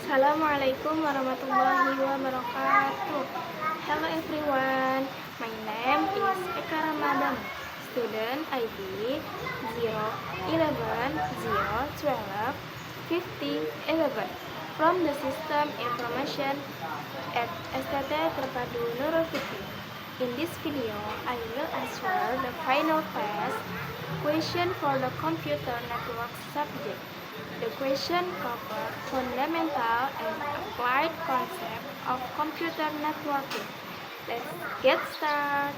Assalamualaikum warahmatullahi wabarakatuh. Hello everyone, my name is Eka Ramadan, student ID 011-012-5011 from the System Information at STT Terpadu Nurul Fikri. In this video, I will answer the final test question for the computer network subject. The question covers fundamental and applied concepts of computer networking. Let's get started.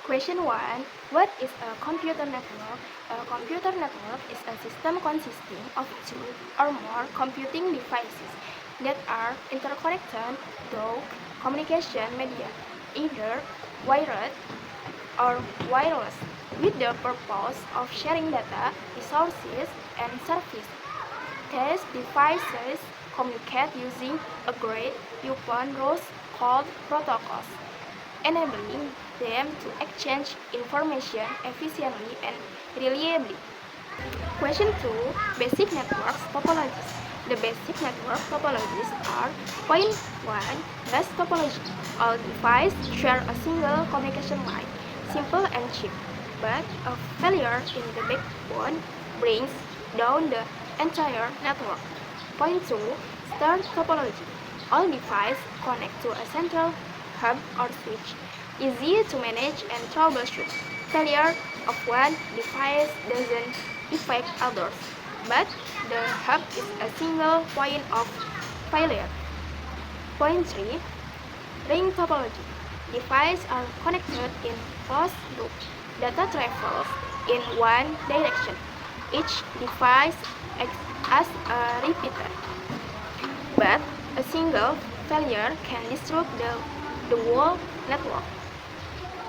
Question 1. What is a computer network? A computer network is a system consisting of two or more computing devices that are interconnected through communication media, either wired or wireless, with the purpose of sharing data, resources, and services. These devices communicate using agreed upon rules called protocols, enabling them to exchange information efficiently and reliably. Question 2. Basic network topologies. The basic network topologies are: Point 1. Bus topology. All devices share a single communication line, simple and cheap, but a failure in the backbone brings down the entire network. Point 2. Star topology. All devices connect to a central hub or switch, easy to manage and troubleshoot. Failure of one device doesn't affect others, but the hub is a single point of failure. Point 3. Ring topology. Devices are connected in closed loop. Data travels in one direction. Each device acts as a repeater, but a single failure can disrupt the whole network.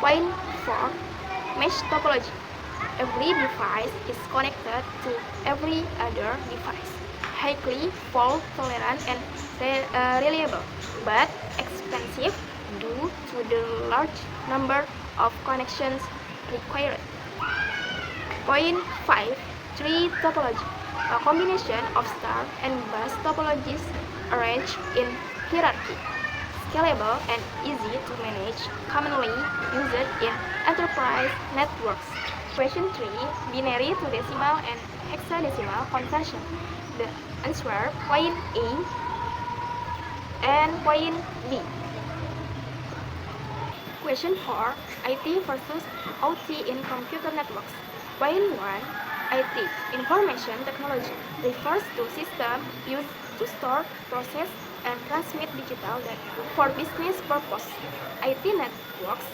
Point 4. Mesh topology. Every device is connected to every other device, highly fault tolerant and reliable, but expensive due to the large number of connections required. Point 5. Tree topology. A combination of star and bus topologies arranged in hierarchy, scalable and easy to manage, commonly used in enterprise networks. Question 3. Binary to decimal and hexadecimal conversion. The answer point A and point B. Question 4. IT versus OT in computer networks. Point 1. IT, information technology, refers to systems used to store, process, and transmit digital data for business purposes. IT networks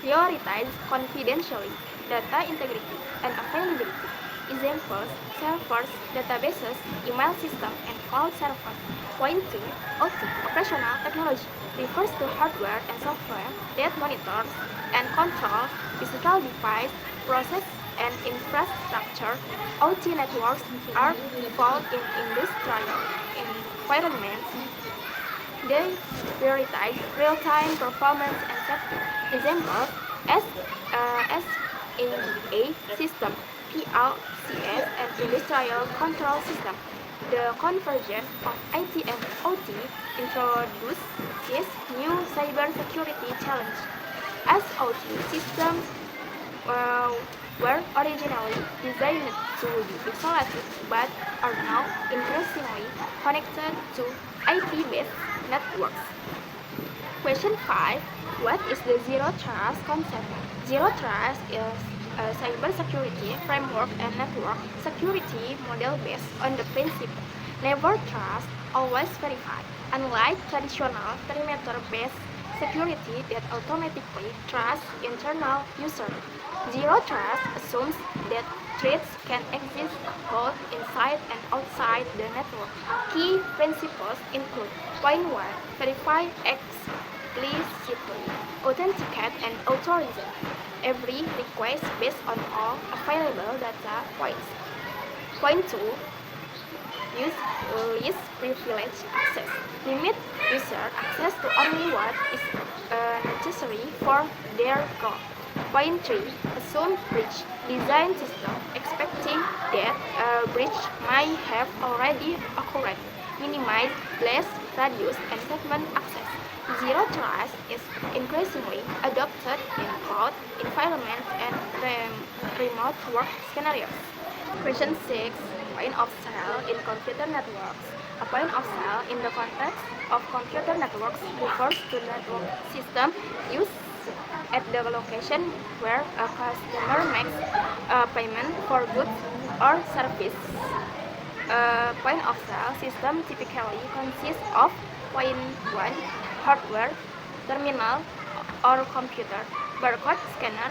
prioritize confidentiality, data integrity, and availability. Examples: servers, databases, email system, and cloud servers. Point 2. OT, operational technology, refers to hardware and software that monitors and controls physical device, process, and infrastructure. OT networks are default in industrial environments. They prioritize real-time performance and safety. Examples: SCADA system, PLCs, and industrial control system. The conversion of IT and OT introduces new cybersecurity challenges, as OT systems were originally designed to be isolated but are now increasingly connected to IP-based networks. Question 5. What is the Zero Trust concept? Zero Trust is a cybersecurity framework and network security model based on the principle never trust, always verify. Unlike traditional perimeter-based security that automatically trusts internal users, Zero Trust assumes that threats can exist both inside and outside the network. Key principles include: Point 1. Verify explicitly, authenticate, and authorize every request based on all available data points. Point 2. Use least privilege access. Limit user access to only what is necessary for their goal. Point 3. Assume breach. Design system expecting that a breach may have already occurred, minimize blast radius and segment access. Zero trust is increasingly adopted in cloud environments and remote work scenarios. Question 6. Point of sale in computer networks. A point of sale in the context of computer networks refers to network system used at the location where a customer makes a payment for goods or service. A point of sale system typically consists of point 1 hardware, terminal or computer, barcode scanner,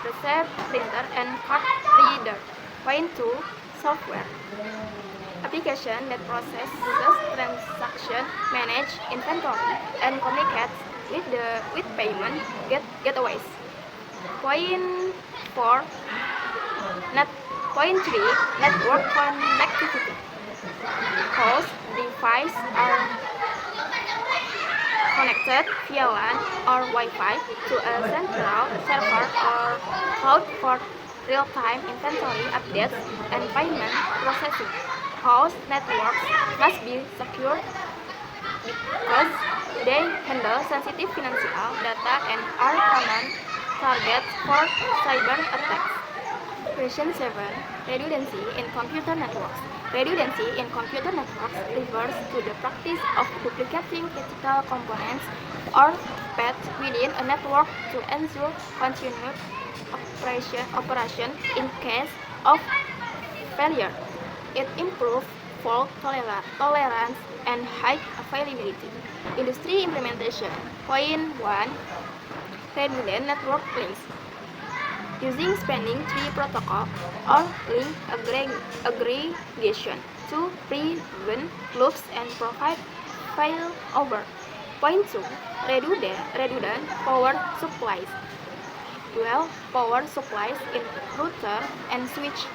receipt printer, and card reader. Point 2 software. Application that processes transaction, manage inventory, and communicates with payment gateways. Point 4 Point 3 network connectivity. Host devices are connected via LAN or Wi-Fi to a central server or cloud for real-time inventory updates and payment processing. Host networks must be secure because they handle sensitive financial data and are common targets for cyber attacks. Question 7. Redundancy in computer networks. Redundancy in computer networks refers to the practice of duplicating critical components or paths within a network to ensure continued operation in case of failure. It improves fault tolerance and high availability. Industry implementation. Point 1. Redundant network links. Using spanning tree protocol or link aggregation to prevent loops and provide failover. Point 2. Redundant power supplies. Dual power supplies in router and switch.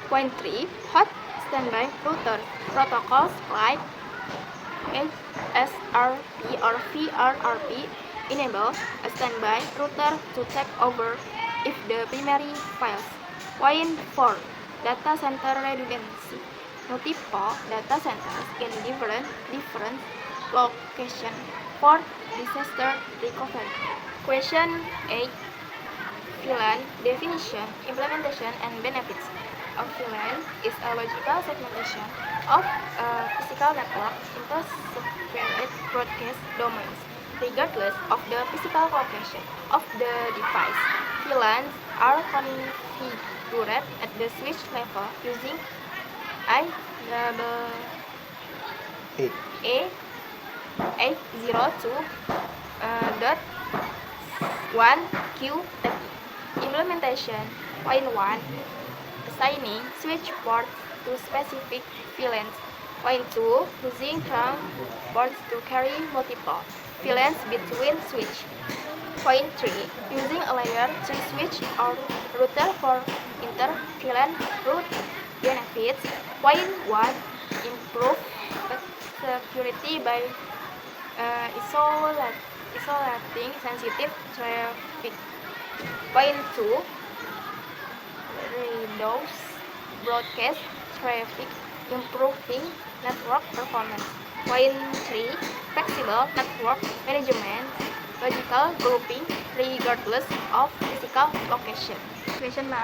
Point 3. Hot standby router protocols like HSRP or VRRP enable a standby router to take over if the primary fails. Point 4. Data center redundancy. Multiple data centers in different locations for disaster recovery. Question 8. VLAN definition, implementation, and benefits. A VLAN is a logical segmentation of a physical network into separate broadcast domains, regardless of the physical location of the device. VLANs are configured at the switch level using IEEE802.1QTP. Implementation. Point 1. Assigning switch ports to specific VLANs. Point 2. Using trunk ports to carry multiple VLANs between switch. Point 3. Using a layer 3 switch or router for inter-VLAN route benefits. Point 1. Improve security by isolating sensitive traffic. Point 2. Reduce broadcast traffic, improving network performance. Point 3. Flexible network management, logical grouping regardless of physical location. Question 9.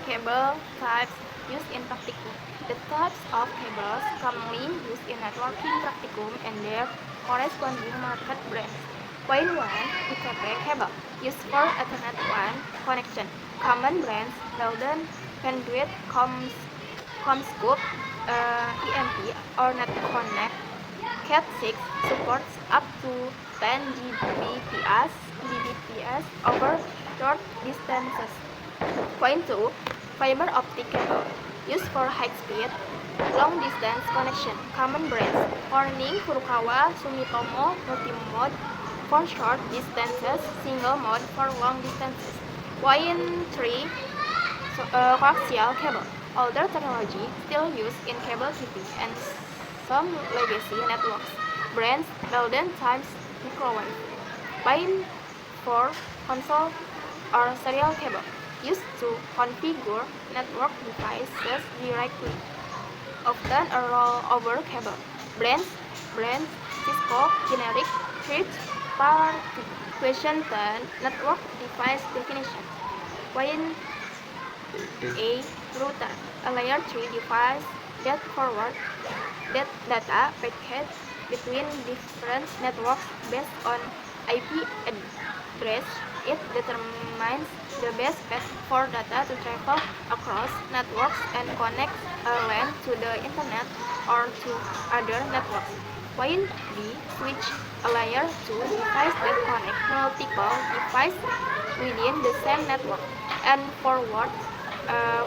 Cable types used in practicum. The types of cables commonly used in networking practicum and their corresponding market brands. Point 1. UTP cable, used for Ethernet LAN connection. Common brands: Belden, Bandwidth, CommScope, EMP, or NetConnect. Cat6 supports up to 10 Gbps over short distances. Point 2. Fiber optic cable, used for high-speed, long-distance connection. Common brands: Corning, Furukawa, Sumitomo, Multimode for short distances, single mode for long distances. Point 3. Coaxial cable, older technology still used in cable TV and some legacy networks. Brands: Belden, Times, Microwave. Point 4. Console or serial cable, used to configure network devices directly, often over cable. Brands Cisco generic third party. Question 10. Network device definition. Point A. Router, a layer 3 device that forwards data packets between different networks based on IP address. It determines the best path for data to travel across networks and connect a LAN to the internet or to other networks. Point B. Switch, a layer 2 device that connects multiple devices within the same network and forward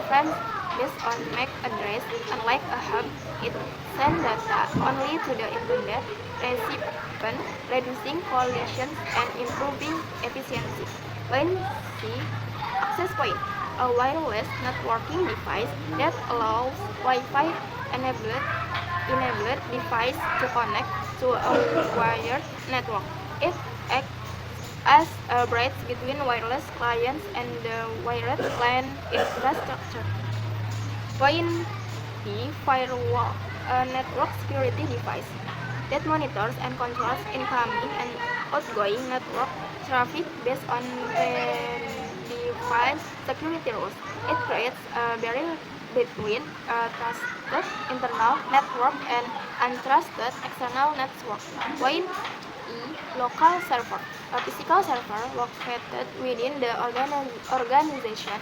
frames based on MAC address. Unlike a hub, it sends data only to the intended recipient, reducing collisions and improving efficiency. Point C. Access point, a wireless networking device that allows Wi-Fi enabled device to connect to a wired network. It acts as a bridge between wireless clients and the wired LAN infrastructure. Point D. Firewall, a network security device that monitors and controls incoming and outgoing network traffic based on predefined security rules. It creates a barrier between a trusted internal network and untrusted external network. Point E. Local server, a physical server located within the organization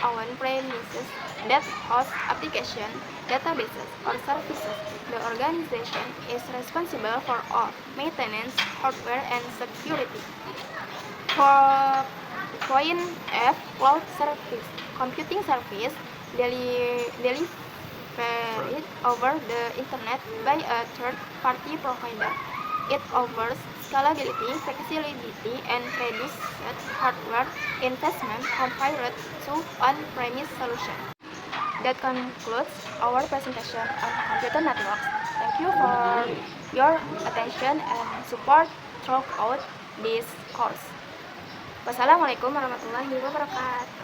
on premises that hosts application, databases, or services. The organization is responsible for all maintenance, hardware, and security. For point F, cloud service, computing service delivered over the internet by a third-party provider. It offers scalability, flexibility, and reduced hardware investment compared to on-premise solutions. That concludes our presentation on computer networks. Thank you for your attention and support throughout this course. Wassalamualaikum warahmatullahi wabarakatuh.